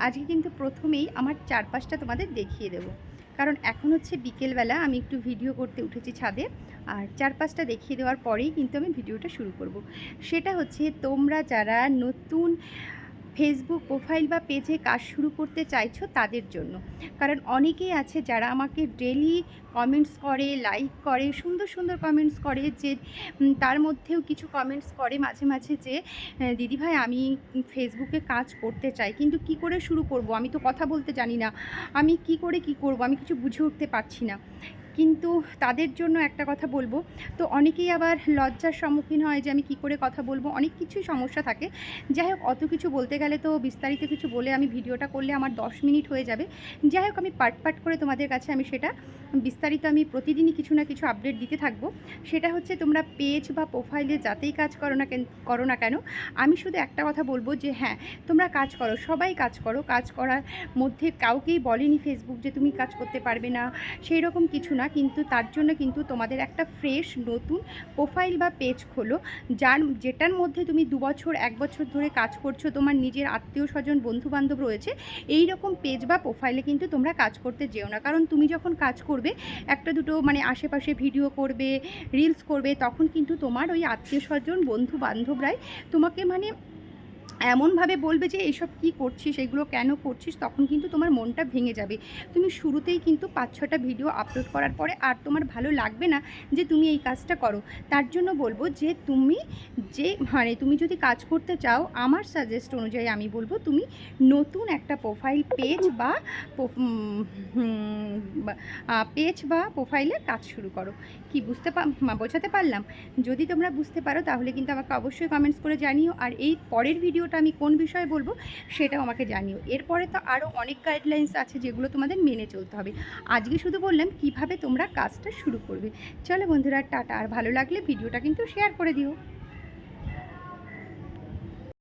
আজকে কিন্তু প্রথমেই আমার চারপাশটা তোমাদের দেখিয়ে দেব, কারণ এখন হচ্ছে বিকেলবেলা, আমি একটু ভিডিও করতে উঠেছি ছাদে। আর চারপাশটা দেখিয়ে দেওয়ার পরেই কিন্তু আমি ভিডিওটা শুরু করব। সেটা হচ্ছে তোমরা যারা নতুন ফেসবুক প্রোফাইল বা পেজে কাজ শুরু করতে চাইছো তাদের জন্য। কারণ অনেকেই আছে যারা আমাকে ডেলি কমেন্টস করে, লাইক করে, সুন্দর সুন্দর কমেন্টস করে, যে তার মধ্যেও কিছু কমেন্টস করে মাঝে মাঝে যে দিদিভাই আমি ফেসবুকে কাজ করতে চাই, কিন্তু কি করে শুরু করব, আমি তো কথা বলতে জানি না, আমি কি করে কি করব, আমি কিছু বুঝে উঠতে পারছি না। কিন্তু তাদের জন্য একটা কথা বলবো, তো অনেকেই আবার লজ্জার সম্মুখীন হয় যে আমি কি করে কথা বলবো, অনেক কিছুই সমস্যা থাকে। যাই হোক, অত কিছু বলতে গেলে তো বিস্তারিত কিছু বলে আমি ভিডিওটা করলে আমার 10 মিনিট হয়ে যাবে। যাই হোক, আমি পার্ট পার্ট করে তোমাদের কাছে আমি সেটা বিস্তারিত আমি প্রতিদিনই কিছু না কিছু আপডেট দিতে থাকবো। সেটা হচ্ছে তোমরা পেজ বা প্রোফাইলে যাতেই কাজ করো না কেন, আমি শুধু একটা কথা বলবো যে হ্যাঁ, তোমরা কাজ করো, সবাই কাজ করো। কাজ করার মধ্যে কাউকেই বলেনি ফেসবুক যে তুমি কাজ করতে পারবে না, সেই রকম কিছু না। কিন্তু তার জন্য কিন্তু তোমাদের একটা ফ্রেশ নতুন প্রোফাইল বা পেজ খোলো, যেটার মধ্যে তুমি 2 বছর 1 বছর ধরে কাজ করছো, তোমার নিজের আত্মীয় স্বজন বন্ধুবান্ধব রয়েছে। এই রকম পেজ বা প্রোফাইলে কিন্তু তোমরা কাজ করতে যেও না, কারণ তুমি যখন কাজ করবে, একটা দুটো মানে আশেপাশে ভিডিও করবে, রিলস করবে, তখন কিন্তু তোমার ওই আত্মীয় স্বজন বন্ধু বান্ধবরাই তোমাকে মানে এমনভাবে বলবে যে এইসব কী করছিস, এগুলো কেন করছিস, তখন কিন্তু তোমার মনটা ভেঙে যাবে। তুমি শুরুতেই কিন্তু 5-6টা ভিডিও আপলোড করার পরে আর তোমার ভালো লাগবে না যে তুমি এই কাজটা করো। তার জন্য বলবো যে তুমি যদি কাজ করতে চাও, আমার সাজেস্ট অনুযায়ী আমি বলবো তুমি নতুন একটা প্রোফাইল পেজ বা প্রোফাইলে কাজ শুরু করো। কি বোঝাতে পারলাম? যদি তোমরা বুঝতে পারো তাহলে কিন্তু আমাকে অবশ্যই কমেন্টস করে জানিও। আর এই পরের ভিডিওটা আমি কোন বিষয়ে বলবো সেটাও আমাকে জানিও। এরপরে তো আরও অনেক গাইডলাইন্স আছে যেগুলো তোমাদের মেনে চলতে হবে। আজকে শুধু বললাম কিভাবে তোমরা কাজটা শুরু করবে। চলো বন্ধুরা, টাটা। আর ভালো লাগলে ভিডিওটা কিন্তু শেয়ার করে দিও।